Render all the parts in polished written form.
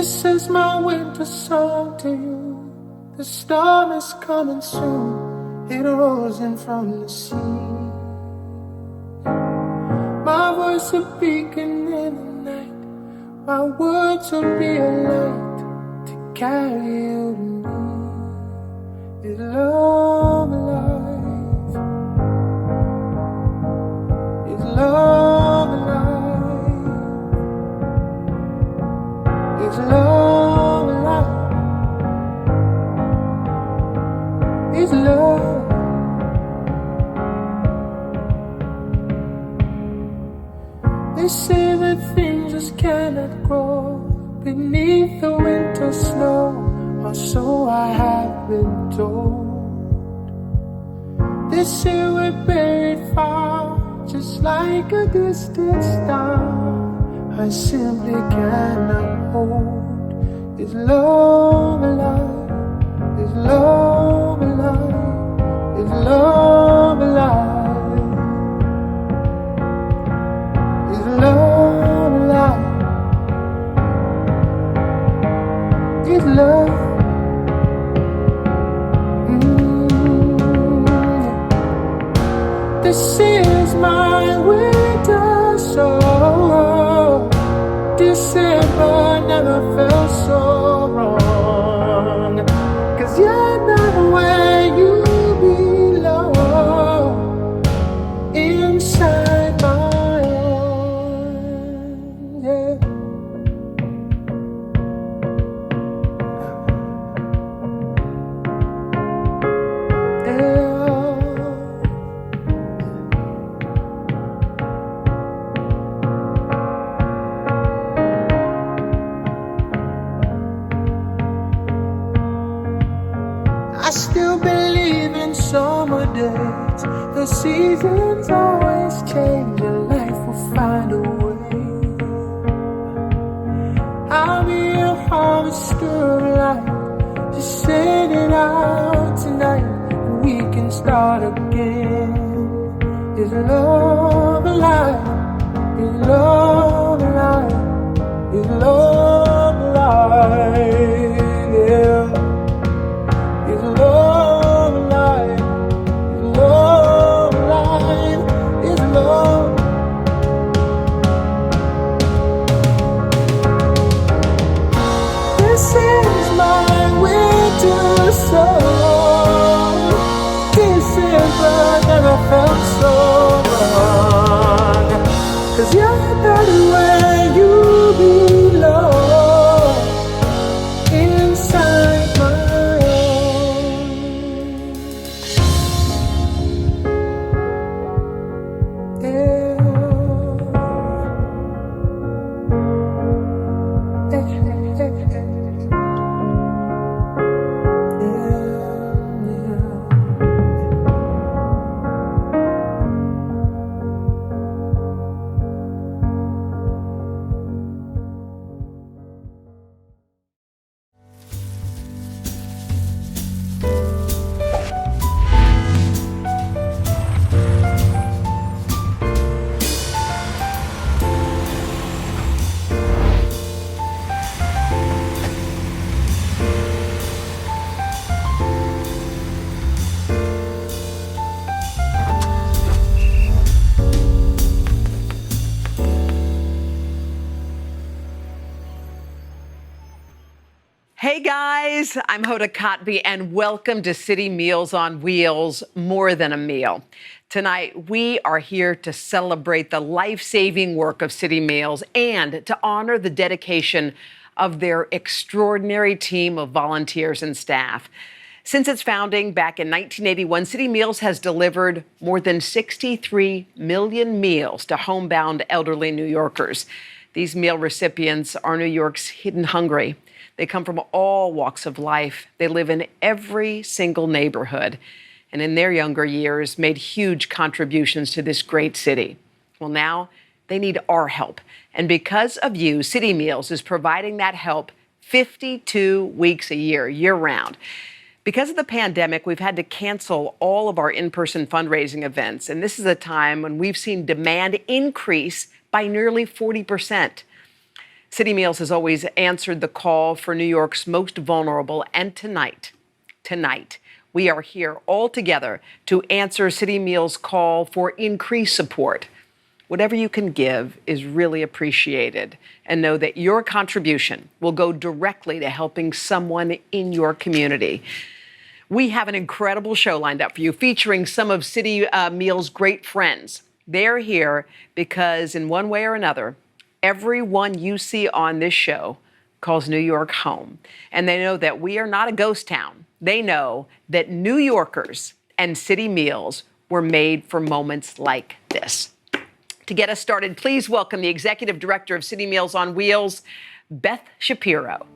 This is my winter song to you. The storm is coming soon. It rolls in from the sea. My voice a beacon in the night. My words will be a light to carry you to me. Is love alive? Is love alive? Is love alive? Is love? They say that things just cannot grow beneath the winter snow, or so I have been told. They say we're buried far, just like a distant star. I simply cannot hold. Is love alive? Is love alive? Is love alive? Is love alive? Is love? This is my winter song. December never felt so wrong. 'Cause you're not where you belong. Inside my arms, yeah. I still believe in summer days. The seasons always change and life will find a way. I'll be a harvester of life, just sitting out tonight, and we can start again. Is love alive? Is love alive? Is love alive? Yeah. Is love alive? Is love alive? Is love? This is my winter song. December never felt so wrong. 'Cause you're not where you belong. Inside my Hey guys, I'm Hoda Kotb and welcome to City Meals on Wheels, more than a meal. Tonight, we are here to celebrate the life-saving work of Citymeals and to honor the dedication of their extraordinary team of volunteers and staff. Since its founding back in 1981, Citymeals has delivered more than 63 million meals to homebound elderly New Yorkers. These meal recipients are New York's hidden hungry. They come from all walks of life. They live in every single neighborhood, and in their younger years made huge contributions to this great city. Well, now they need our help. And because of you, Citymeals is providing that help 52 weeks a year, year-round. Because of the pandemic, we've had to cancel all of our in-person fundraising events, and this is a time when we've seen demand increase by nearly 40%. City Meals has always answered the call for New York's most vulnerable, and tonight, we are here all together to answer City Meals' call for increased support. Whatever you can give is really appreciated, and know that your contribution will go directly to helping someone in your community. We have an incredible show lined up for you featuring some of City Meals' great friends. They're here because in one way or another, everyone you see on this show calls New York home. And they know that we are not a ghost town. They know that New Yorkers and City Meals were made for moments like this. To get us started, please welcome the Executive Director of City Meals on Wheels, Beth Shapiro.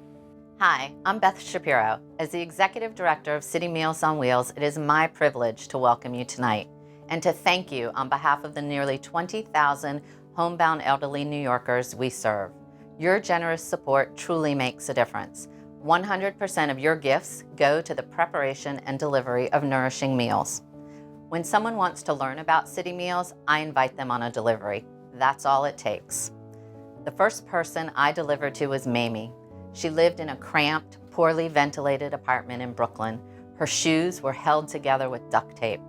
Hi, I'm Beth Shapiro. As the Executive Director of City Meals on Wheels, it is my privilege to welcome you tonight and to thank you on behalf of the nearly 20,000 homebound elderly New Yorkers we serve. Your generous support truly makes a difference. 100% of your gifts go to the preparation and delivery of nourishing meals. When someone wants to learn about City Meals, I invite them on a delivery. That's all it takes. The first person I delivered to was Mamie. She lived in a cramped, poorly ventilated apartment in Brooklyn. Her shoes were held together with duct tape.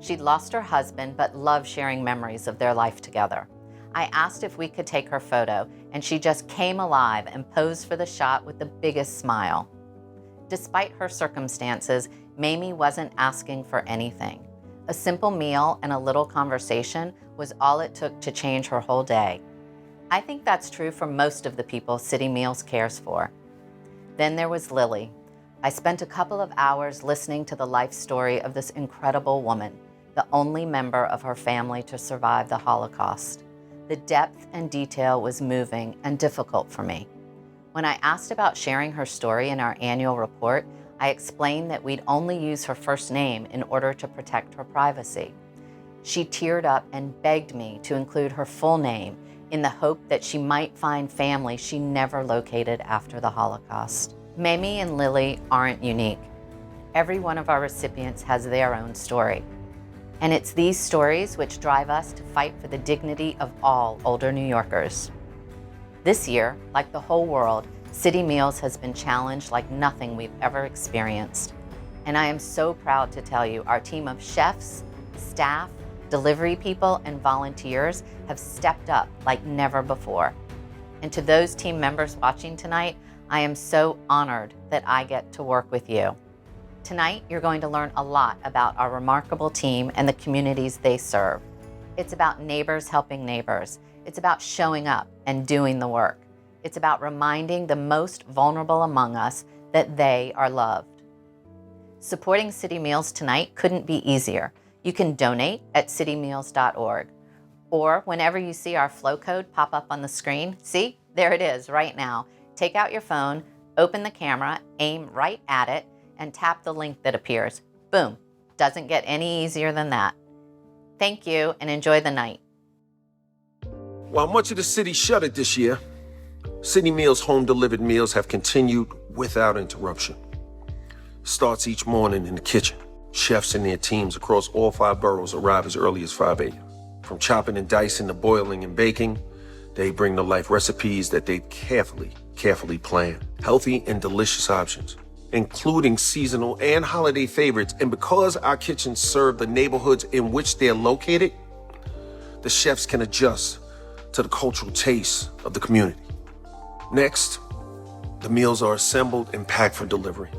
She'd lost her husband, but loved sharing memories of their life together. I asked if we could take her photo, and she just came alive and posed for the shot with the biggest smile. Despite her circumstances, Mamie wasn't asking for anything. A simple meal and a little conversation was all it took to change her whole day. I think that's true for most of the people City Meals cares for. Then there was Lily. I spent a couple of hours listening to the life story of this incredible woman, the only member of her family to survive the Holocaust. The depth and detail was moving and difficult for me. When I asked about sharing her story in our annual report, I explained that we'd only use her first name in order to protect her privacy. She teared up and begged me to include her full name in the hope that she might find family she never located after the Holocaust. Mamie and Lily aren't unique. Every one of our recipients has their own story. And it's these stories which drive us to fight for the dignity of all older New Yorkers. This year, like the whole world, City Meals has been challenged like nothing we've ever experienced. And I am so proud to tell you our team of chefs, staff, delivery people, and volunteers have stepped up like never before. And to those team members watching tonight, I am so honored that I get to work with you. Tonight, you're going to learn a lot about our remarkable team and the communities they serve. It's about neighbors helping neighbors. It's about showing up and doing the work. It's about reminding the most vulnerable among us that they are loved. Supporting City Meals tonight couldn't be easier. You can donate at citymeals.org. Or whenever you see our flow code pop up on the screen, see, there it is right now. Take out your phone, open the camera, aim right at it, and tap the link that appears. Boom. Doesn't get any easier than that. Thank you and enjoy the night. While much of the city shuttered this year, City Meals home-delivered meals have continued without interruption. Starts each morning in the kitchen. Chefs and their teams across all 5 boroughs arrive as early as 5 a.m. From chopping and dicing to boiling and baking, they bring to life recipes that they carefully plan. Healthy and delicious options, including seasonal and holiday favorites. And because our kitchens serve the neighborhoods in which they're located, the chefs can adjust to the cultural tastes of the community. Next, the meals are assembled and packed for delivery.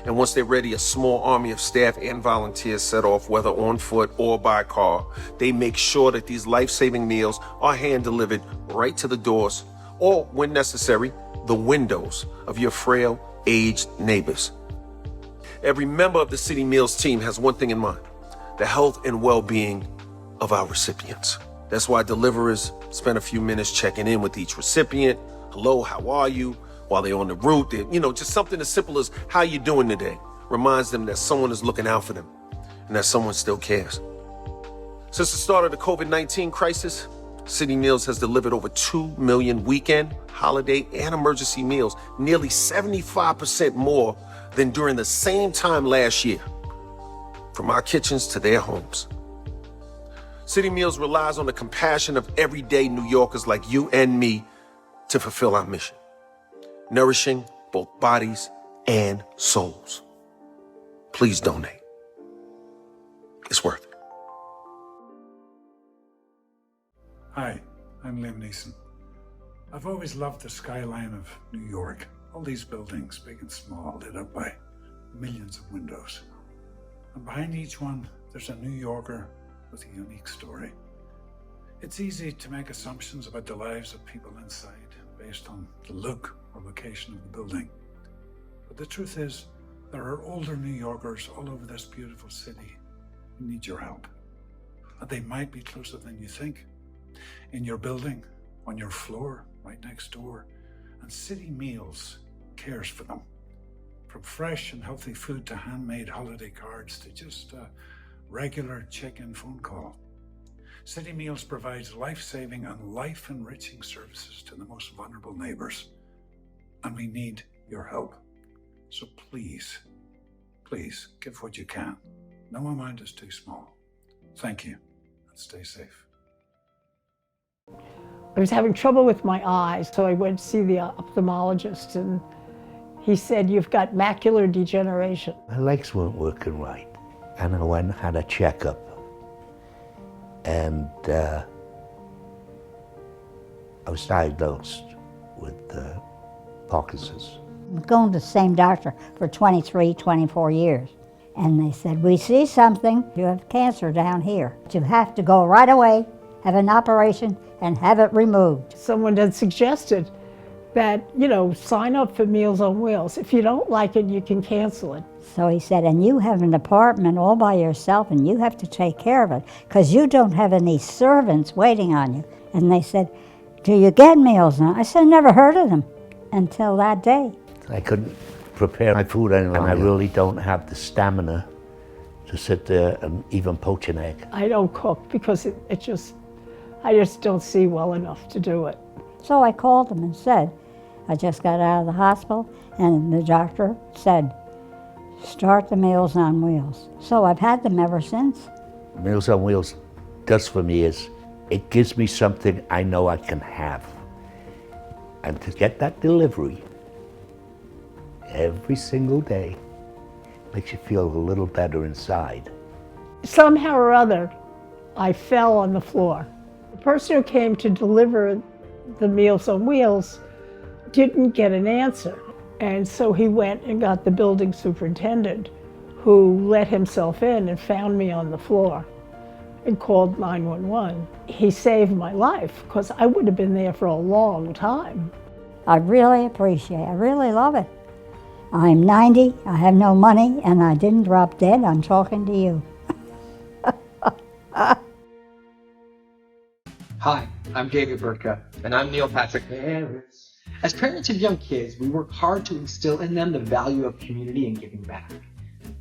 And once they're ready, a small army of staff and volunteers set off, whether on foot or by car. They make sure that these life-saving meals are hand-delivered right to the doors, or, when necessary, the windows of your frail, aged neighbors. Every member of the City Meals team has one thing in mind: the health and well-being of our recipients. That's why deliverers spend a few minutes checking in with each recipient. Hello, how are you? While they're on the route, just something as simple as how you doing today reminds them that someone is looking out for them and that someone still cares. Since the start of the COVID-19 crisis, City Meals has delivered over 2 million weekend, holiday, and emergency meals, nearly 75% more than during the same time last year, from our kitchens to their homes. City Meals relies on the compassion of everyday New Yorkers like you and me to fulfill our mission, nourishing both bodies and souls. Please donate. It's worth it. Hi, I'm Liam Neeson. I've always loved the skyline of New York. All these buildings, big and small, lit up by millions of windows. And behind each one, there's a New Yorker with a unique story. It's easy to make assumptions about the lives of people inside based on the look or location of the building. But the truth is, there are older New Yorkers all over this beautiful city who need your help. And they might be closer than you think. In your building, on your floor, right next door. And Citymeals cares for them. From fresh and healthy food to handmade holiday cards to just a regular check-in phone call. Citymeals provides life-saving and life-enriching services to the most vulnerable neighbors. And we need your help. So please, please give what you can. No amount is too small. Thank you, and stay safe. I was having trouble with my eyes, so I went to see the ophthalmologist, and he said, "You've got macular degeneration." My legs weren't working right, and I went and had a checkup, and I was diagnosed with Parkinson's. I was going to the same doctor for 23, 24 years. And they said, "We see something, you have cancer down here. You have to go right away, have an operation, and have it removed." Someone had suggested that, sign up for Meals on Wheels. If you don't like it, you can cancel it. So he said, "And you have an apartment all by yourself, and you have to take care of it, because you don't have any servants waiting on you." And they said, "Do you get meals now?" I said, "I never heard of them until that day." I couldn't prepare my food any longer. I really don't have the stamina to sit there and even poach an egg. I don't cook because I just don't see well enough to do it. So I called them and said, I just got out of the hospital, and the doctor said, "Start the Meals on Wheels." So I've had them ever since. Meals on Wheels does for me is, it gives me something I know I can have. And to get that delivery every single day makes you feel a little better inside. Somehow or other, I fell on the floor. The person who came to deliver the Meals on Wheels didn't get an answer. And so he went and got the building superintendent, who let himself in and found me on the floor and called 911. He saved my life, because I would have been there for a long time. I really appreciate it. I really love it. I'm 90, I have no money, and I didn't drop dead. I'm talking to you. Hi, I'm David Burtka. And I'm Neil Patrick Harris. As parents of young kids, we work hard to instill in them the value of community and giving back.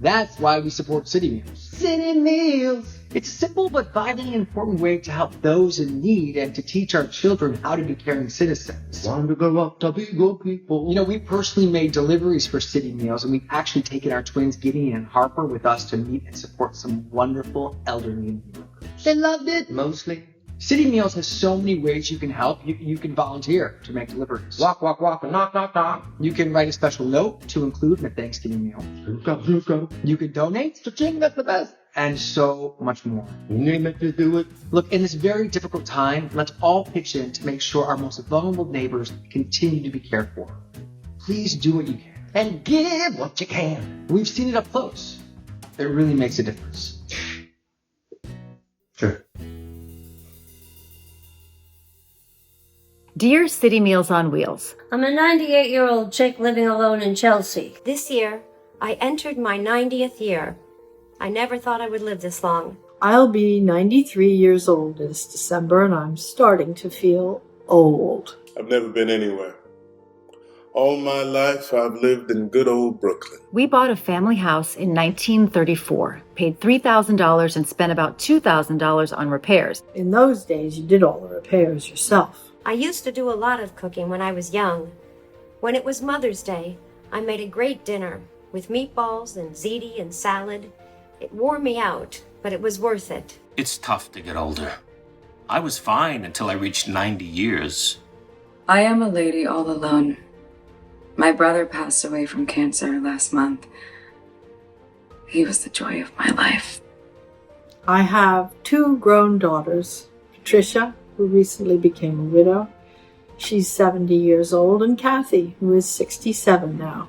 That's why we support Citymeals. Citymeals! It's a simple but vitally important way to help those in need and to teach our children how to be caring citizens. Time to grow up to be good people. We personally made deliveries for Citymeals, and we've actually taken our twins Gideon and Harper with us to meet and support some wonderful elderly New Yorkers. They loved it, mostly. Citymeals has so many ways you can help. You can volunteer to make deliveries. Walk, and knock, knock. You can write a special note to include in a Thanksgiving meal. You can donate. Cha-ching, that's the best. And so much more. You name it to do it. Look, in this very difficult time, let's all pitch in to make sure our most vulnerable neighbors continue to be cared for. Please do what you can. And give what you can. We've seen it up close. It really makes a difference. Sure. Dear Citymeals on Wheels, I'm a 98-year-old chick living alone in Chelsea. This year, I entered my 90th year. I never thought I would live this long. I'll be 93 years old this December, and I'm starting to feel old. I've never been anywhere. All my life, I've lived in good old Brooklyn. We bought a family house in 1934, paid $3,000 and spent about $2,000 on repairs. In those days, you did all the repairs yourself. I used to do a lot of cooking when I was young. When it was Mother's Day, I made a great dinner with meatballs and ziti and salad. It wore me out, but it was worth it. It's tough to get older. I was fine until I reached 90 years. I am a lady all alone. My brother passed away from cancer last month. He was the joy of my life. I have 2 grown daughters, Patricia, who recently became a widow. She's 70 years old, and Kathy, who is 67 now.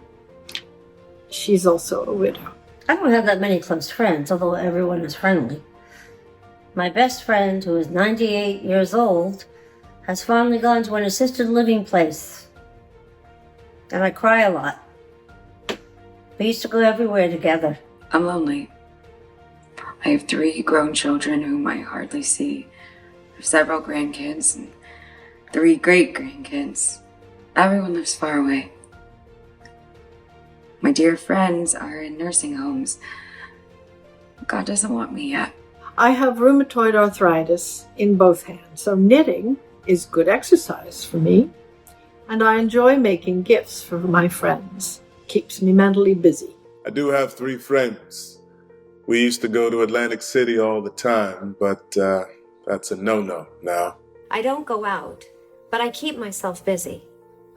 She's also a widow. I don't have that many close friends, although everyone is friendly. My best friend, who is 98 years old, has finally gone to an assisted living place. And I cry a lot. We used to go everywhere together. I'm lonely. I have 3 grown children whom I hardly see. I have several grandkids and 3 great-grandkids. Everyone lives far away. My dear friends are in nursing homes. God doesn't want me yet. I have rheumatoid arthritis in both hands, so knitting is good exercise for me. And I enjoy making gifts for my friends. Keeps me mentally busy. I do have 3 friends. We used to go to Atlantic City all the time, but that's a no-no now. I don't go out, but I keep myself busy.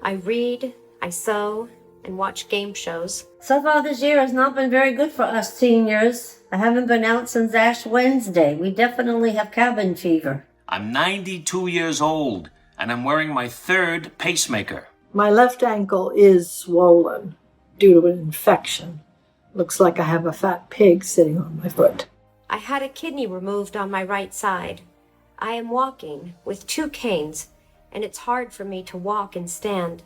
I read, I sew, and watch game shows. So far this year has not been very good for us seniors. I haven't been out since Ash Wednesday. We definitely have cabin fever. I'm 92 years old, and I'm wearing my 3rd pacemaker. My left ankle is swollen due to an infection. Looks like I have a fat pig sitting on my foot. I had a kidney removed on my right side. I am walking with 2 canes, and it's hard for me to walk and stand.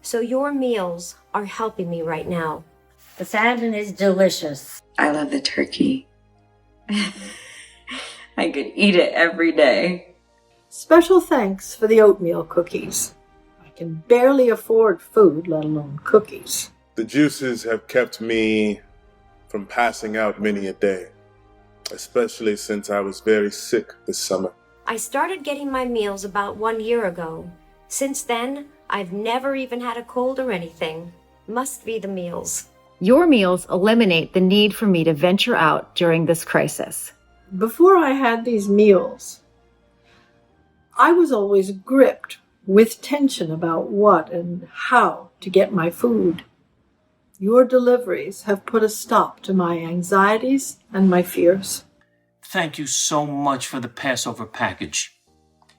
So your meals are helping me right now. The salmon is delicious. I love the turkey. I could eat it every day. Special thanks for the oatmeal cookies. I can barely afford food, let alone cookies. The juices have kept me from passing out many a day, especially since I was very sick this summer. I started getting my meals about 1 year ago. Since then, I've never even had a cold or anything. Must be the meals. Your meals eliminate the need for me to venture out during this crisis. Before I had these meals, I was always gripped with tension about what and how to get my food. Your deliveries have put a stop to my anxieties and my fears. Thank you so much for the Passover package.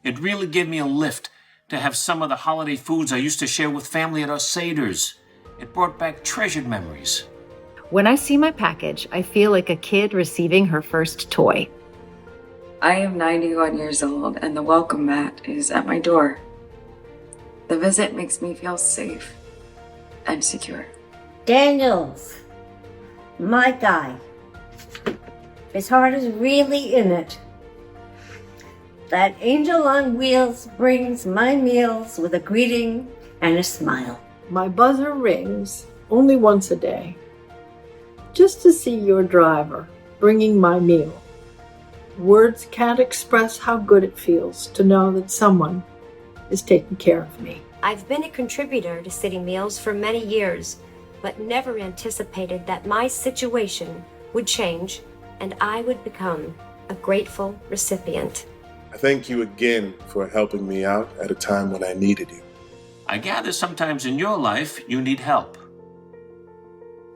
It really gave me a lift to have some of the holiday foods I used to share with family at our Seders. It brought back treasured memories. When I see my package, I feel like a kid receiving her first toy. I am 91 years old, and the welcome mat is at my door. The visit makes me feel safe and secure. Daniels, my guy. His heart is really in it. That angel on wheels brings my meals with a greeting and a smile. My buzzer rings only once a day, just to see your driver bringing my meal. Words can't express how good it feels to know that someone is taking care of me. I've been a contributor to Citymeals for many years, but never anticipated that my situation would change and I would become a grateful recipient. I thank you again for helping me out at a time when I needed you. I gather sometimes in your life you need help.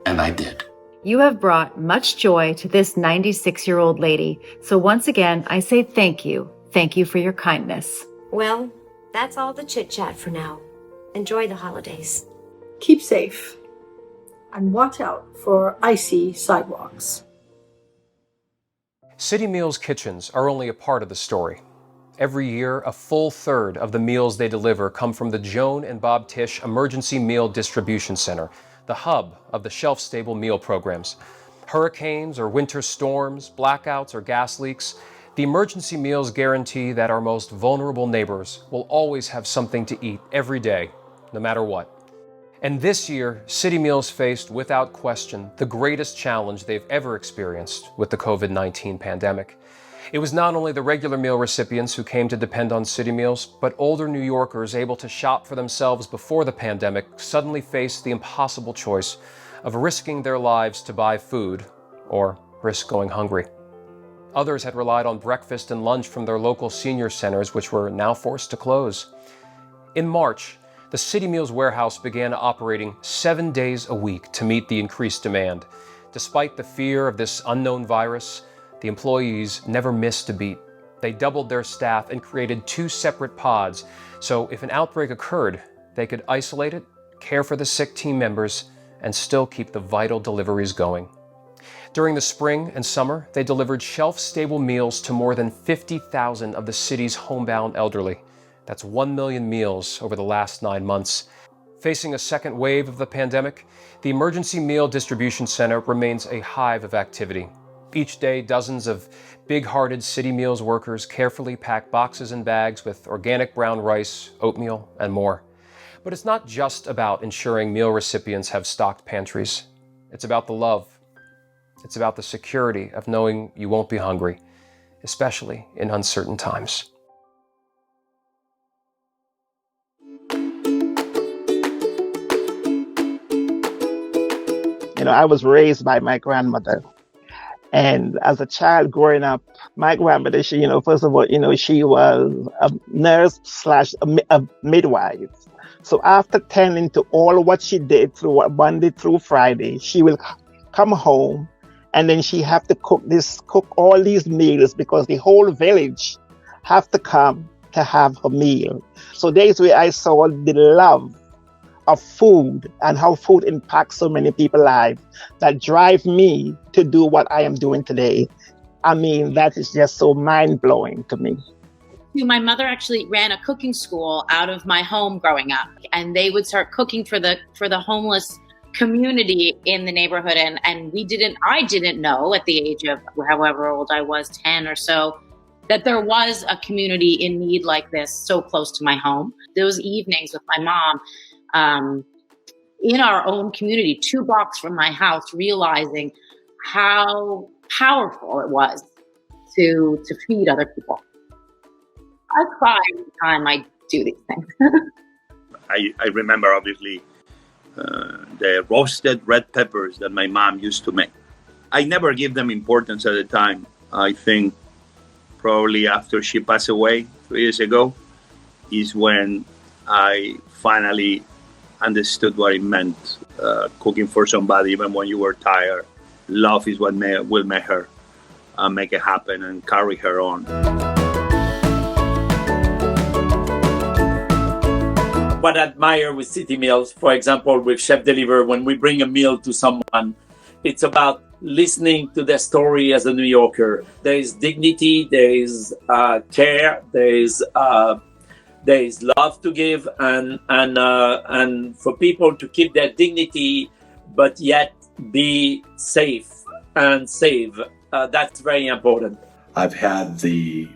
And I did. You have brought much joy to this 96-year-old lady. So once again, I say thank you. Thank you for your kindness. Well, that's all the chit-chat for now. Enjoy the holidays. Keep safe and watch out for icy sidewalks. Citymeals kitchens are only a part of the story. Every year, a full third of the meals they deliver come from the Joan and Bob Tisch Emergency Meal Distribution Center, the hub of the shelf-stable meal programs. Hurricanes or winter storms, blackouts or gas leaks, the emergency meals guarantee that our most vulnerable neighbors will always have something to eat every day, no matter what. And this year, Citymeals faced, without question, the greatest challenge they've ever experienced with the COVID-19 pandemic. It was not only the regular meal recipients who came to depend on Citymeals, but older New Yorkers able to shop for themselves before the pandemic suddenly faced the impossible choice of risking their lives to buy food or risk going hungry. Others had relied on breakfast and lunch from their local senior centers, which were now forced to close. In March, the Citymeals warehouse began operating 7 days a week to meet the increased demand. Despite the fear of this unknown virus, the employees never missed a beat. They doubled their staff and created 2 separate pods, so if an outbreak occurred, they could isolate it, care for the sick team members, and still keep the vital deliveries going. During the spring and summer, they delivered shelf-stable meals to more than 50,000 of the city's homebound elderly. That's 1 million meals over the last 9 months. Facing a second wave of the pandemic, the Emergency Meal Distribution Center remains a hive of activity. Each day, dozens of big-hearted Citymeals workers carefully pack boxes and bags with organic brown rice, oatmeal, and more. But it's not just about ensuring meal recipients have stocked pantries. It's about the love. It's about the security of knowing you won't be hungry, especially in uncertain times. You know, I was raised by my grandmother. And as a child growing up, my grandmother, she, first of all, she was a nurse / a midwife. So after tending to all what she did through Monday through Friday, she will come home and then she have to cook all these meals because the whole village have to come to have her meal. So that's where I saw the love of food and how food impacts so many people's lives that drive me to do what I am doing today. I mean, that is just so mind-blowing to me. My mother actually ran a cooking school out of my home growing up, and they would start cooking for the homeless community in the neighborhood. And I didn't know at the age of however old I was, 10 or so, that there was a community in need like this so close to my home. Those evenings with my mom, in our own community, 2 blocks from my house, realizing how powerful it was to feed other people. I cry every time I do these things. I remember, obviously, the roasted red peppers that my mom used to make. I never gave them importance at the time. I think probably after she passed away 3 years ago is when I finally understood what it meant, cooking for somebody even when you were tired. Love is what will make her make it happen and carry her on. What I admire with Citymeals, for example, with Chef Deliver, when we bring a meal to someone, it's about listening to their story as a New Yorker. There is dignity, there is care, there is love to give, and for people to keep their dignity, but yet be safe and save. That's very important. I've had the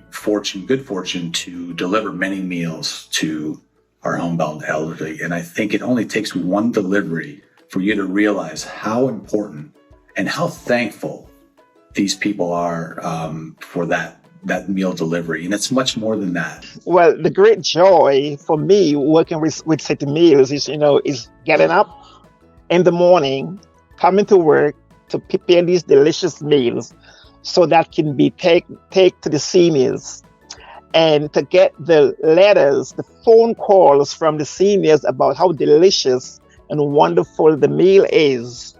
good fortune to deliver many meals to our homebound elderly, and I think it only takes one delivery for you to realize how important and how thankful these people are for that meal delivery. And it's much more than that. Well, the great joy for me working with Citymeals is getting up in the morning, coming to work to prepare these delicious meals so that can be take to the seniors, and to get the letters, the phone calls from the seniors about how delicious and wonderful the meal is.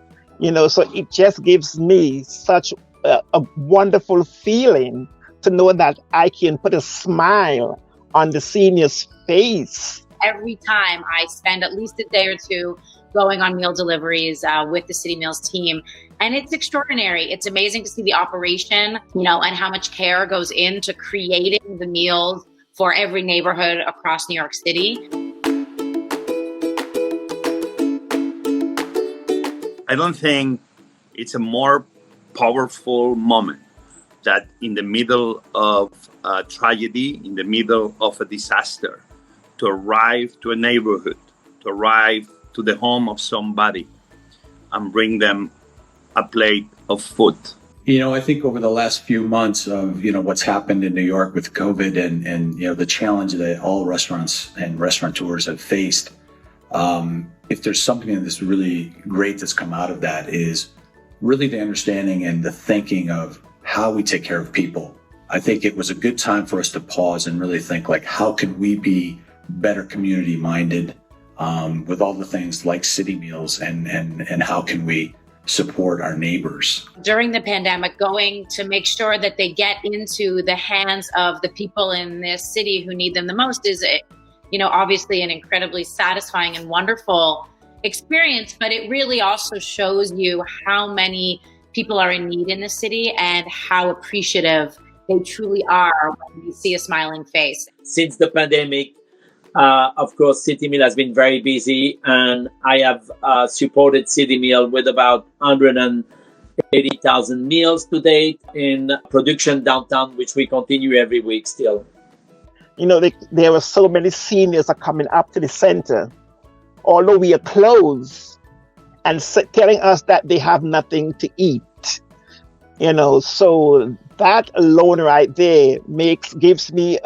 So it just gives me such a wonderful feeling to know that I can put a smile on the senior's face. Every time I spend at least a day or 2 going on meal deliveries with the Citymeals team, and it's extraordinary. It's amazing to see the operation, and how much care goes into creating the meals for every neighborhood across New York City. I don't think it's a more powerful moment that in the middle of a tragedy, in the middle of a disaster, to arrive to a neighborhood, to arrive to the home of somebody and bring them a plate of food. I think over the last few months of, what's happened in New York with COVID and the challenge that all restaurants and restaurateurs have faced, if there's something that's really great that's come out of that is really the understanding and the thinking of how we take care of people. I think it was a good time for us to pause and really think, like, how can we be better community minded with all the things like Citymeals and how can we support our neighbors. During the pandemic, going to make sure that they get into the hands of the people in this city who need them the most is, obviously an incredibly satisfying and wonderful experience, but it really also shows you how many people are in need in the city and how appreciative they truly are when you see a smiling face. Since the pandemic, of course, Citymeal has been very busy, and I have supported Citymeal with about 180,000 meals to date in production downtown, which we continue every week still. There were so many seniors are coming up to the center, although we are closed, and telling us that they have nothing to eat. So that alone right there gives me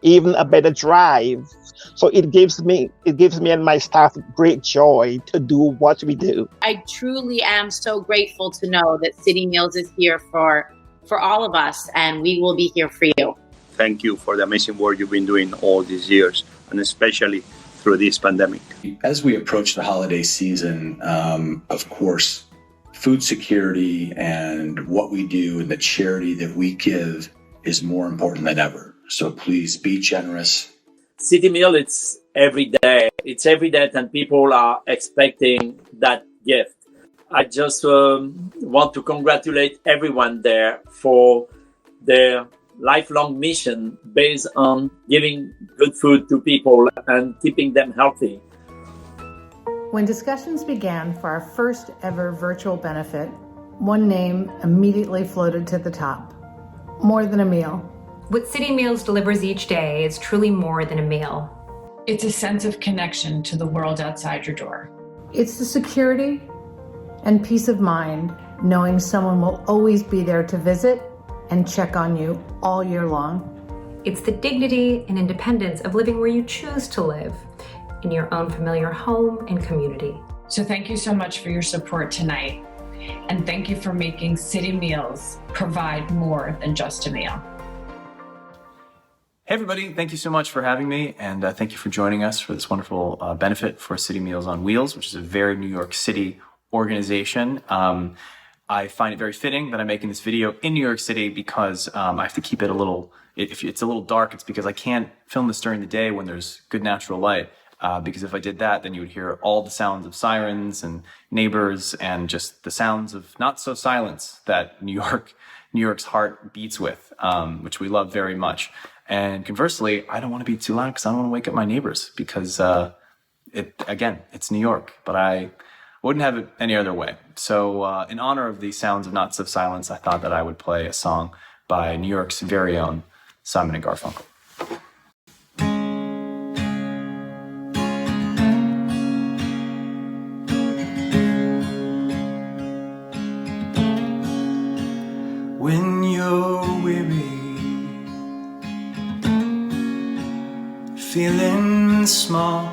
even a better drive. So it gives me and my staff great joy to do what we do. I truly am so grateful to know that Citymeals is here for all of us, and we will be here for you. Thank you for the amazing work you've been doing all these years, and especially through this pandemic. As we approach the holiday season, of course, food security and what we do and the charity that we give is more important than ever. So please be generous. Citymeal, it's every day. It's every day, and people are expecting that gift. I just want to congratulate everyone there for their lifelong mission based on giving good food to people and keeping them healthy. When discussions began for our first ever virtual benefit, one name immediately floated to the top: more than a meal. What Citymeals delivers each day is truly more than a meal. It's a sense of connection to the world outside your door. It's the security and peace of mind knowing someone will always be there to visit and check on you all year long. It's the dignity and independence of living where you choose to live, in your own familiar home and community. So thank you so much for your support tonight. And thank you for making Citymeals provide more than just a meal. Hey everybody, thank you so much for having me, and thank you for joining us for this wonderful benefit for Citymeals on Wheels, which is a very New York City organization. I find it very fitting that I'm making this video in New York City because I have to keep it if it's a little dark, it's because I can't film this during the day when there's good natural light. Because if I did that, then you would hear all the sounds of sirens and neighbors and just the sounds of not so silence that New York's heart beats with, which we love very much. And conversely, I don't want to be too loud because I don't want to wake up my neighbors because, it's New York, but I wouldn't have it any other way. So in honor of the sounds of not so silence, I thought that I would play a song by New York's very own Simon & Garfunkel. When you're weary, feeling small,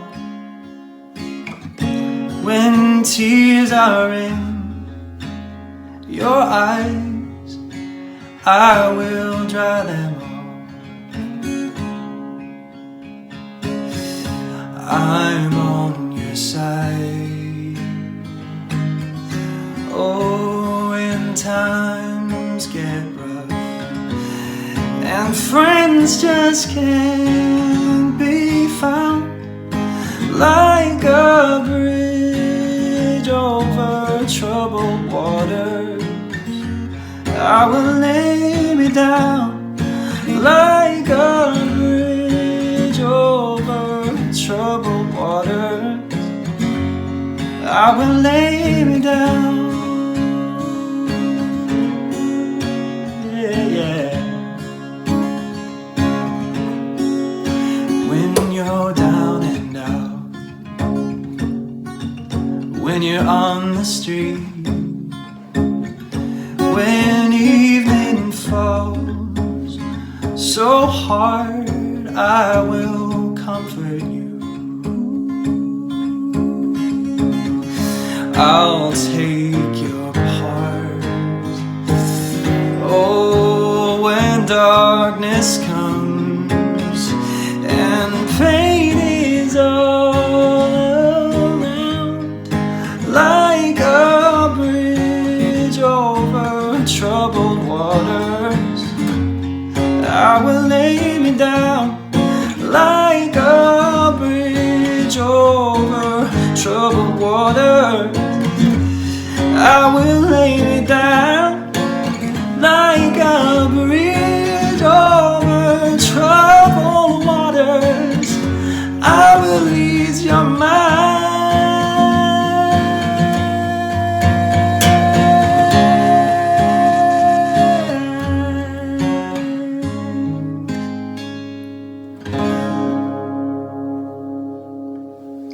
when tears are in your eyes, I will dry them all. I'm on your side. Oh, when times get rough and friends just can't be found, like a bridge over troubled waters, I will lay me down. Like a bridge over troubled waters, I will lay me down. When you're down and out, when you're on the street, when evening falls so hard, I will comfort you. I'll take your part. Oh, when darkness comes and pain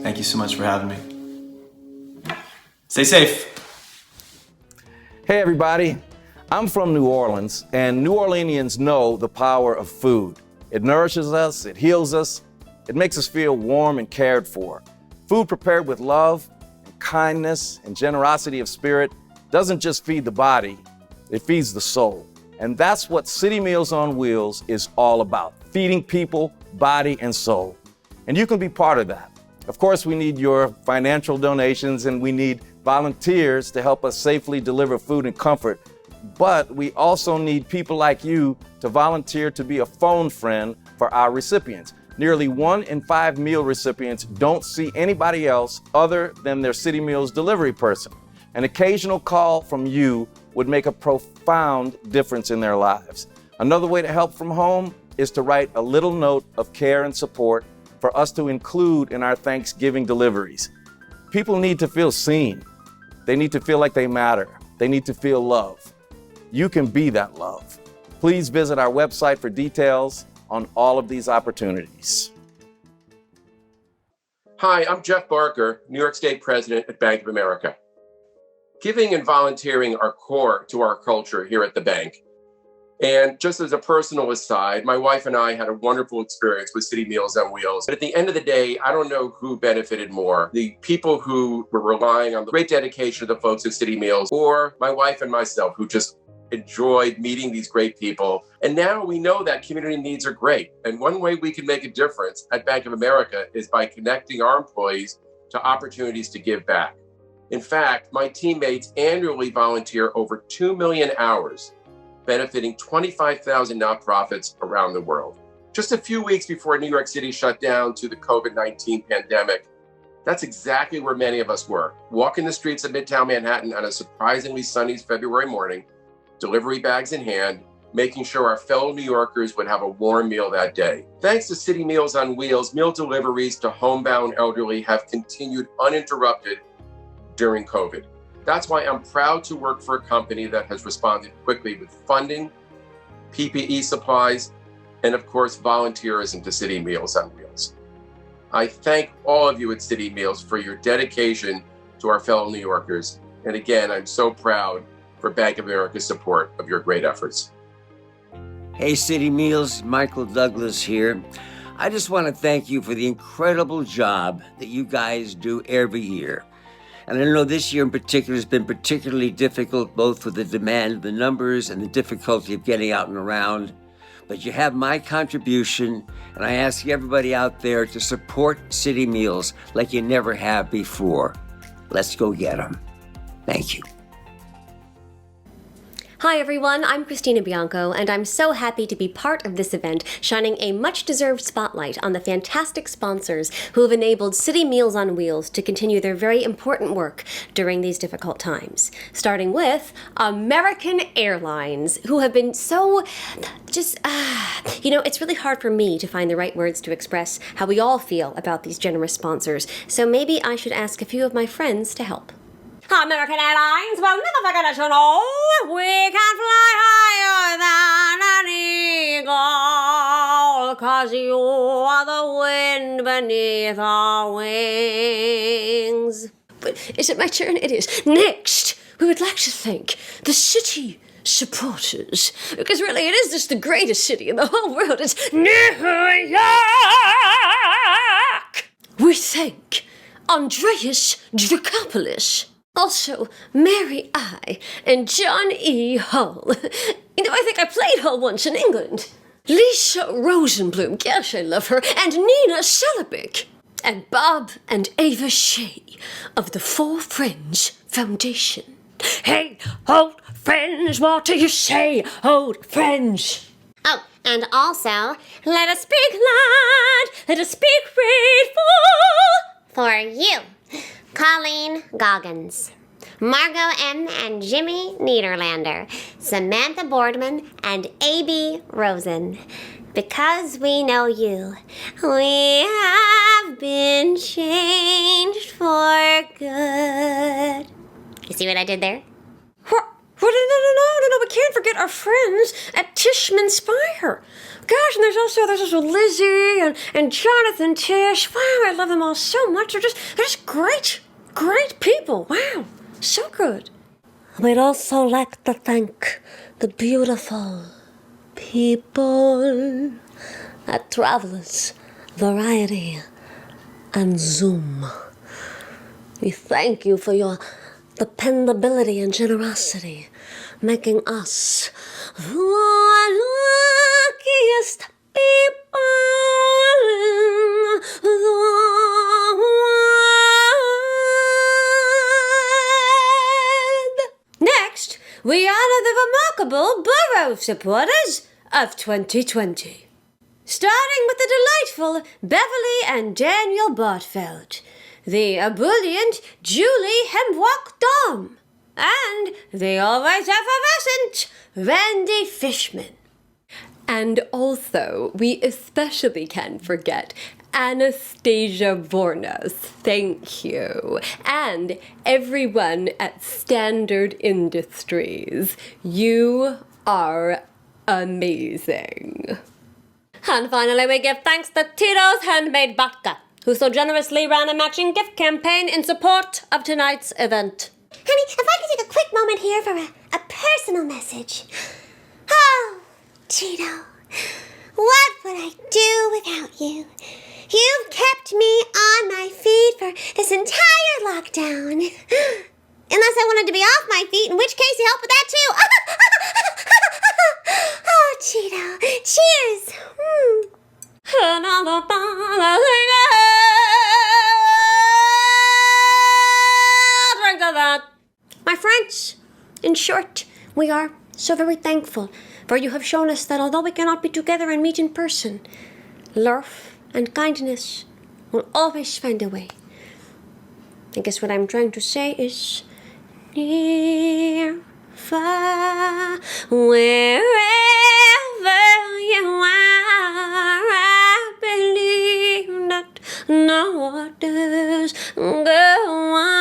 Thank you so much for having me. Stay safe. Hey everybody, I'm from New Orleans, and New Orleanians know the power of food. It nourishes us, it heals us, it makes us feel warm and cared for. Food prepared with love, and kindness, and generosity of spirit doesn't just feed the body, it feeds the soul. And that's what City Meals on Wheels is all about, feeding people, body, and soul. And you can be part of that. Of course, we need your financial donations and we need volunteers to help us safely deliver food and comfort. But we also need people like you to volunteer to be a phone friend for our recipients. Nearly 1 in 5 meal recipients don't see anybody else other than their City Meals delivery person. An occasional call from you would make a profound difference in their lives. Another way to help from home is to write a little note of care and support for us to include in our Thanksgiving deliveries. People need to feel seen. They need to feel like they matter. They need to feel love. You can be that love. Please visit our website for details on all of these opportunities. Hi, I'm Jeff Barker, New York State President at Bank of America. Giving and volunteering are core to our culture here at the bank. And just as a personal aside, my wife and I had a wonderful experience with City Meals on Wheels. But at the end of the day, I don't know who benefited more, the people who were relying on the great dedication of the folks at City Meals, or my wife and myself, who just enjoyed meeting these great people. And now we know that community needs are great. And one way we can make a difference at Bank of America is by connecting our employees to opportunities to give back. In fact, my teammates annually volunteer over 2 million hours, benefiting 25,000 nonprofits around the world. Just a few weeks before New York City shut down to the COVID-19 pandemic, that's exactly where many of us were, walking the streets of Midtown Manhattan on a surprisingly sunny February morning, delivery bags in hand, making sure our fellow New Yorkers would have a warm meal that day. Thanks to City Meals on Wheels, meal deliveries to homebound elderly have continued uninterrupted during COVID. That's why I'm proud to work for a company that has responded quickly with funding, PPE supplies, and of course, volunteerism to City Meals on Wheels. I thank all of you at City Meals for your dedication to our fellow New Yorkers. And again, I'm so proud for Bank of America's support of your great efforts. Hey, City Meals, Michael Douglas here. I just want to thank you for the incredible job that you guys do every year. And I know this year in particular has been particularly difficult, both for the demand of the numbers and the difficulty of getting out and around. But you have my contribution, and I ask everybody out there to support City Meals like you never have before. Let's go get them. Thank you. Hi everyone, I'm Christina Bianco, and I'm so happy to be part of this event, shining a much-deserved spotlight on the fantastic sponsors who have enabled City Meals on Wheels to continue their very important work during these difficult times. Starting with American Airlines, who have been so it's really hard for me to find the right words to express how we all feel about these generous sponsors, so maybe I should ask a few of my friends to help. American Airlines will never forget us, you know. We can fly higher than an eagle, 'cause you are the wind beneath our wings. But is it my turn? It is. Next, we would like to thank the city supporters, because really it is just the greatest city in the whole world. It's New York! We thank Andreas Dracopoulos. Also, Mary I. and John E. Hull. I think I played Hull once in England. Lisa Rosenblum, gosh, I love her, and Nina Celebic. And Bob and Ava Shea of the Four Friends Foundation. Hey, old friends, what do you say, old friends? Oh, and also, let us speak loud, let us speak grateful for you. Colleen Goggins, Margot M. and Jimmy Niederlander, Samantha Boardman, and A.B. Rosen. Because we know you, we have been changed for good. You see what I did there? No, we can't forget our friends at Tishman Spire. Gosh, and there's also Lizzie and Jonathan Tish. Wow, I love them all so much. They're just great people. Wow, so good. We'd also like to thank the beautiful people at Travelers, Variety, and Zoom. We thank you for your dependability and generosity, making us the luckiest people in the world. Next, we honor the remarkable borough supporters of 2020. Starting with the delightful Beverly and Daniel Bartfeld, the ebullient Julie Hemwalk-Dom, and the always effervescent Randy Fishman. And also, we especially can't forget Anastasia Vornas, thank you, and everyone at Standard Industries. You are amazing. And finally, we give thanks to Tito's Handmade Vodka, who so generously ran a matching gift campaign in support of tonight's event. Honey, if I could take a quick moment here for a personal message. Oh, Tito, what would I do without you? You've kept me on my feet for this entire lockdown. Unless I wanted to be off my feet, in which case you help with that too. Oh, Tito, cheers. Drink to that. My friends, in short, we are so very thankful, for you have shown us that although we cannot be together and meet in person, love and kindness will always find a way. I guess what I'm trying to say is, near, far, wherever you are, I believe that no waters go on.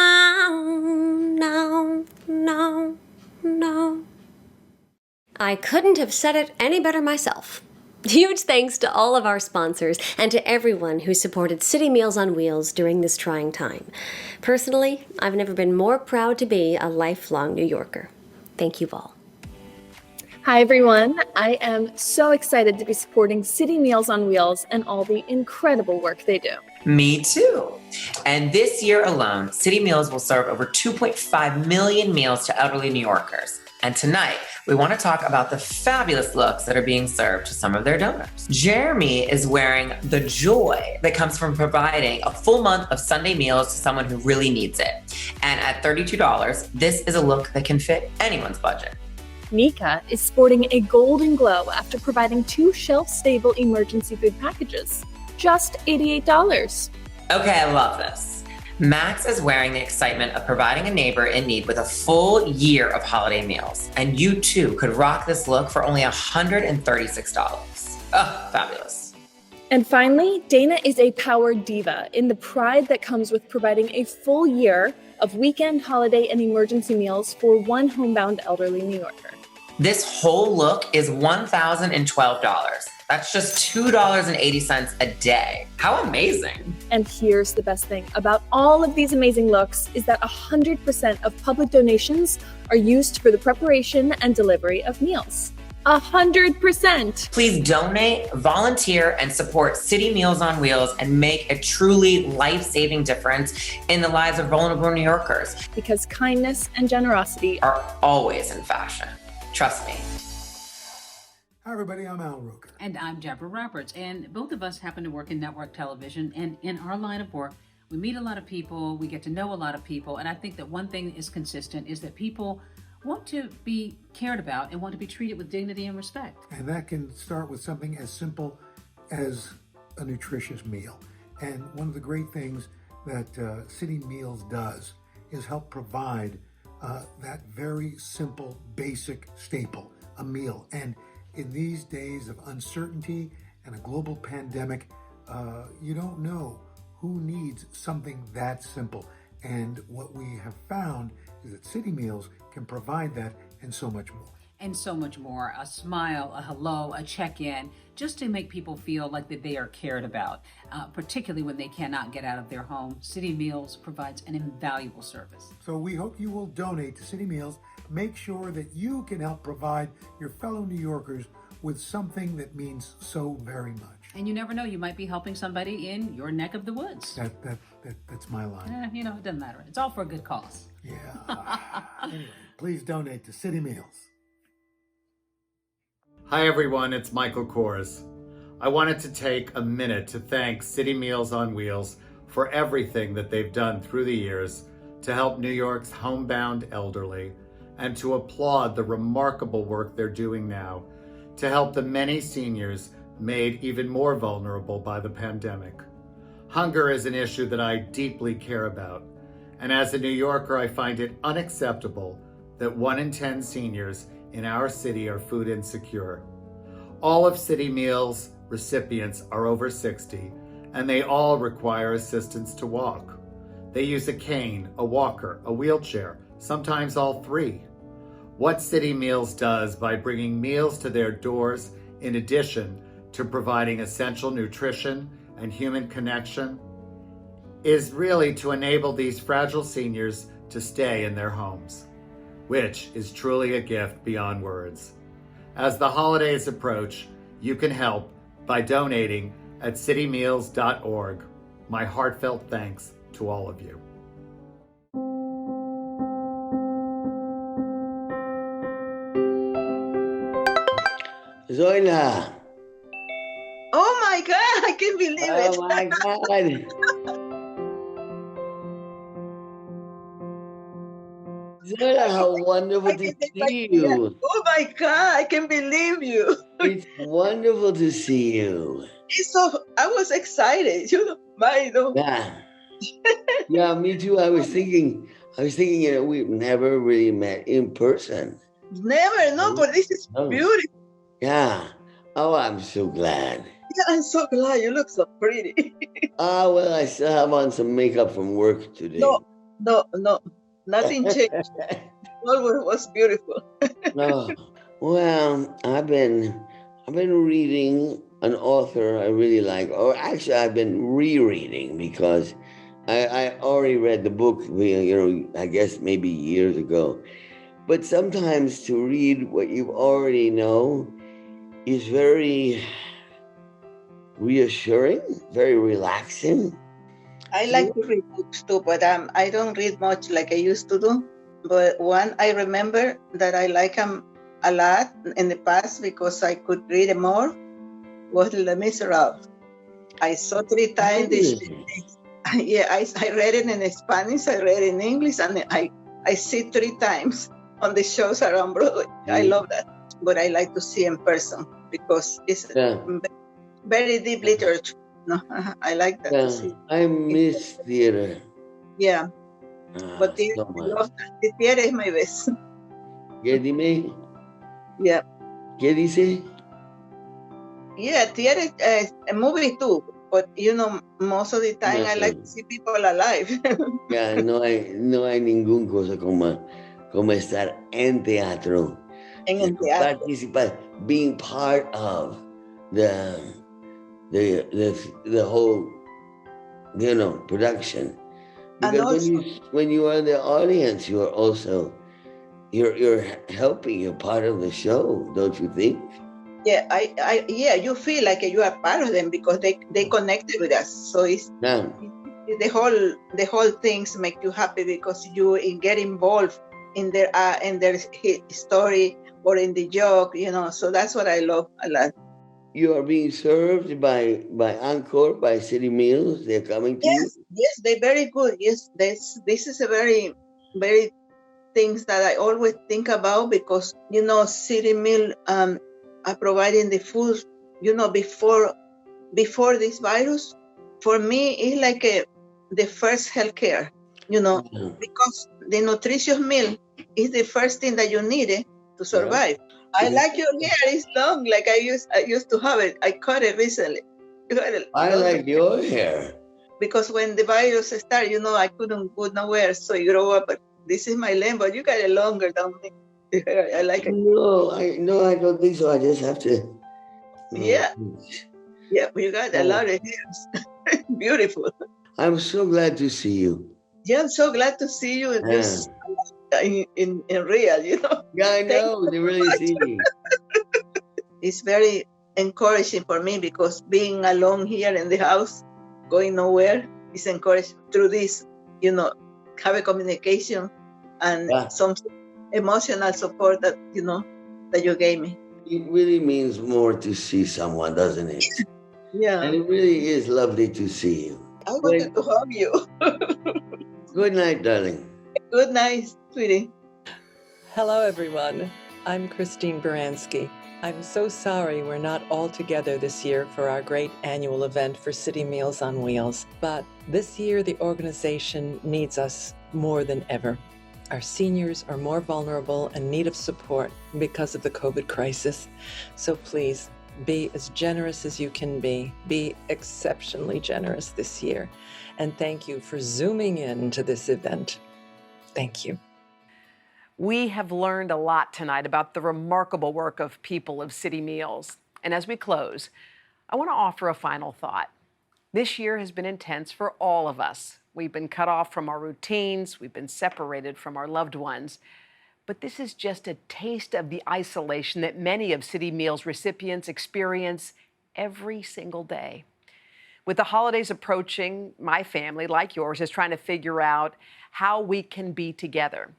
No. I couldn't have said it any better myself. Huge thanks to all of our sponsors and to everyone who supported City Meals on Wheels during this trying time. Personally, I've never been more proud to be a lifelong New Yorker. Thank you all. Hi everyone, I am so excited to be supporting City Meals on Wheels and all the incredible work they do. Me too. And this year alone, City Meals will serve over 2.5 million meals to elderly New Yorkers. And tonight, we want to talk about the fabulous looks that are being served to some of their donors. Jeremy is wearing the joy that comes from providing a full month of Sunday meals to someone who really needs it. And at $32, this is a look that can fit anyone's budget. Nika is sporting a golden glow after providing 2 shelf-stable emergency food packages. Just $88. Okay, I love this. Max is wearing the excitement of providing a neighbor in need with a full year of holiday meals. And you too could rock this look for only $136. Oh, fabulous. And finally, Dana is a power diva in the pride that comes with providing a full year of weekend, holiday, and emergency meals for one homebound elderly New Yorker. This whole look is $1,012. That's just $2.80 a day. How amazing. And here's the best thing about all of these amazing looks is that 100% of public donations are used for the preparation and delivery of meals. 100%. Please donate, volunteer, and support City Meals on Wheels and make a truly life-saving difference in the lives of vulnerable New Yorkers. Because kindness and generosity are always in fashion. Trust me. Hi everybody, I'm Al Roker. And I'm Deborah Roberts, and both of us happen to work in network television, and in our line of work, we meet a lot of people, we get to know a lot of people, and I think that one thing that is consistent is that people want to be cared about and want to be treated with dignity and respect. And that can start with something as simple as a nutritious meal. And one of the great things that City Meals does is help provide that very simple, basic staple, a meal. And in these days of uncertainty and a global pandemic, you don't know who needs something that simple. And what we have found is that City Meals can provide that and so much more. and so much more. A smile, a hello, a check-in, just to make people feel like that they are cared about, particularly when they cannot get out of their home. City Meals provides an invaluable service. So we hope you will donate to City Meals. Make sure that you can help provide your fellow New Yorkers with something that means so very much. And you never know, you might be helping somebody in your neck of the woods. That's my line. You know, it doesn't matter. It's all for a good cause. Yeah. Anyway, please donate to City Meals. Hi everyone, it's Michael Kors. I wanted to take a minute to thank City Meals on Wheels for everything that they've done through the years to help New York's homebound elderly, and to applaud the remarkable work they're doing now to help the many seniors made even more vulnerable by the pandemic. Hunger is an issue that I deeply care about, and as a New Yorker, I find it unacceptable that 1 in 10 seniors in our city are food insecure. All of City Meals recipients are over 60, and they all require assistance to walk. They use a cane, a walker, a wheelchair, sometimes all three. What City Meals does by bringing meals to their doors, in addition to providing essential nutrition and human connection, is really to enable these fragile seniors to stay in their homes, which is truly a gift beyond words. As the holidays approach, you can help by donating at citymeals.org. My heartfelt thanks to all of you. Zoila. Oh my God, I can't believe it. Oh my God. Zoila, how wonderful to see you. Oh my God, I can't believe you. It's wonderful to see you. I was excited. Yeah. Yeah, me too. I was thinking, we've never really met in person. Never, no, but this is beautiful. Yeah. Oh, I'm so glad. Yeah, I'm so glad. You look so pretty. Well, I still have on some makeup from work today. No. Nothing changed. All was beautiful. Oh, well, I've been reading an author I really like, or actually I've been rereading because I already read the book, I guess maybe years ago. But sometimes to read what you already know is very reassuring, very relaxing. I like to read books too, but I don't read much like I used to do. But one I remember that I like them a lot in the past because I could read it more was Les Miserables. I saw 3 times this. Yeah, I read it in Spanish, I read it in English, and I see 3 times on the shows around Broadway. I love that. But I like to see in person because it's very deep literature. No, I like that to see. I miss theater. Yeah. But the theater is my best. ¿Qué dime? Yeah. ¿Qué dice? Yeah, theater, a movie too. But most of the time I like to see people alive. Yeah, no hay ningún cosa como estar en teatro. En el teatro. Participar, being part of the whole, production. Because when you are the audience, you are also you're helping. You're part of the show, don't you think? Yeah, you feel like you are part of them because they connected with us. So it's the whole things make you happy because you get involved in their story or in the joke, So that's what I love a lot. You are being served by Encore, by City Meals. They're coming to you. Yes, they're very good. Yes, this is a very, very things that I always think about because City Meal are providing the food. Before this virus, for me it's like the first healthcare. Because the nutritious meal is the first thing that you need to survive. I like your hair. It's long, like I used to have it. I cut it recently. I like your hair. Because when the virus started, I couldn't go nowhere. So you grow up. But this is my length, but you got it longer, don't you? I like it. No, I don't think so. I just have to. Yeah. Yeah, you got a lot of hairs. Beautiful. I'm so glad to see you. Yeah, I'm so glad to see you just in real, you know. Yeah, I know. To really see you. It's very encouraging for me because being alone here in the house, going nowhere, is encouraged through this, you know, have a communication and some emotional support that, you know, that you gave me. It really means more to see someone, doesn't it? Yeah. And it really is lovely to see you. I wanted to hug you. Good night, darling. Good night, sweetie. Hello, everyone. I'm Christine Baranski. I'm so sorry we're not all together this year for our great annual event for City Meals on Wheels. But this year, the organization needs us more than ever. Our seniors are more vulnerable and need of support because of the COVID crisis. So please, be as generous as you can be. Be exceptionally generous this year. And thank you for zooming in to this event. Thank you. We have learned a lot tonight about the remarkable work of people of City Meals. And as we close, I want to offer a final thought. This year has been intense for all of us. We've been cut off from our routines. We've been separated from our loved ones. But this is just a taste of the isolation that many of City Meals recipients experience every single day. With the holidays approaching, my family, like yours, is trying to figure out how we can be together.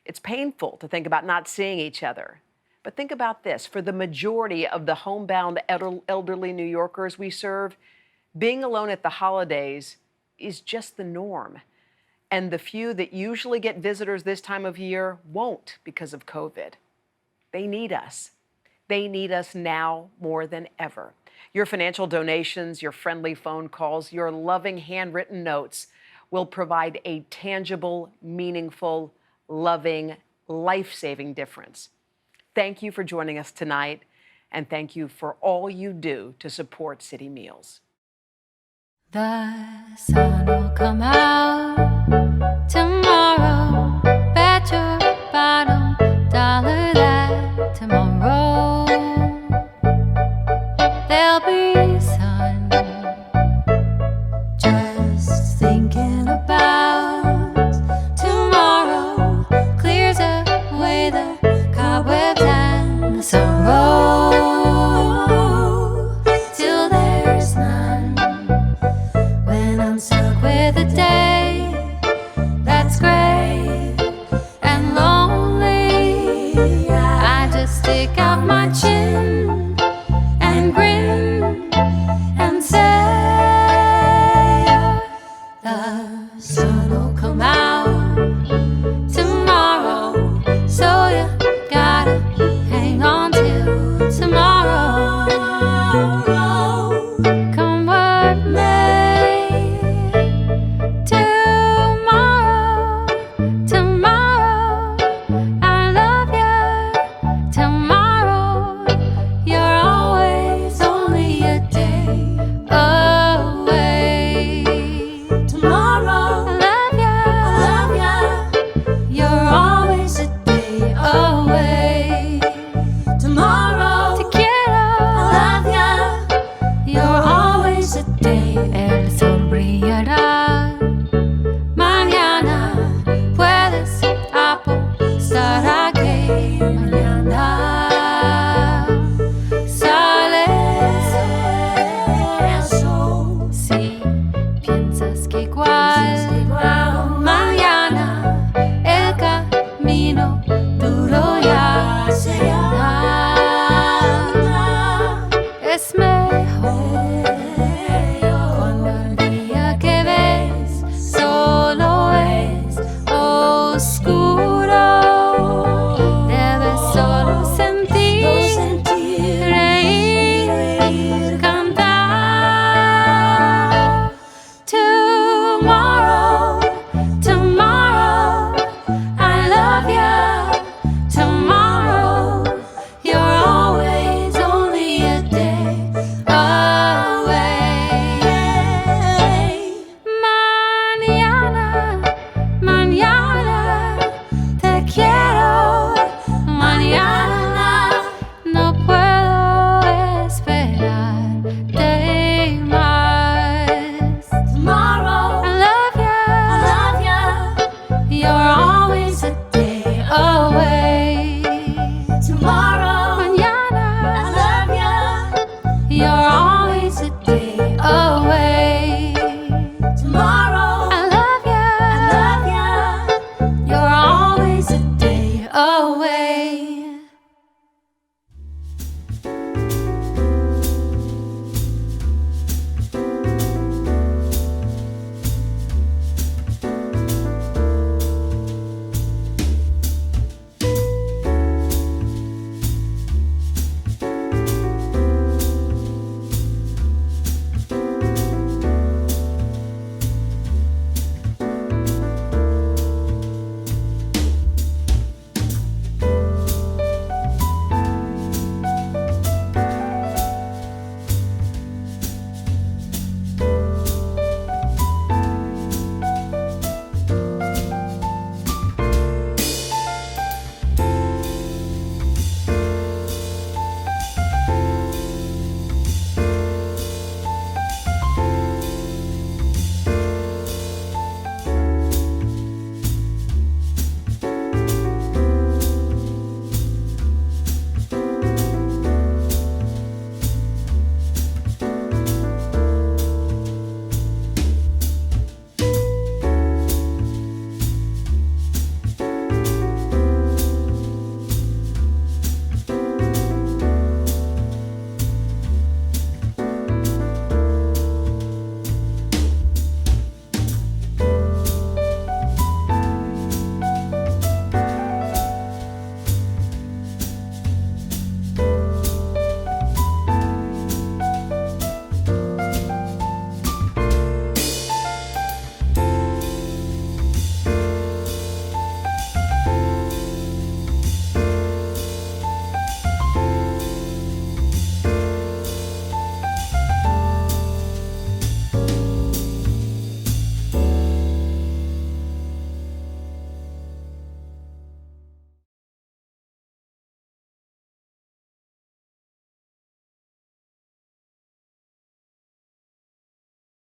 It's painful to think about not seeing each other. But think about this. For the majority of the homebound elderly New Yorkers we serve, being alone at the holidays is just the norm. And the few that usually get visitors this time of year won't because of COVID. They need us. They need us now more than ever. Your financial donations, your friendly phone calls, your loving handwritten notes will provide a tangible, meaningful, loving, life-saving difference. Thank you for joining us tonight, and thank you for all you do to support City Meals. The sun will come out tomorrow. Bet your bottom dollar that tomorrow there'll be sun. Just think.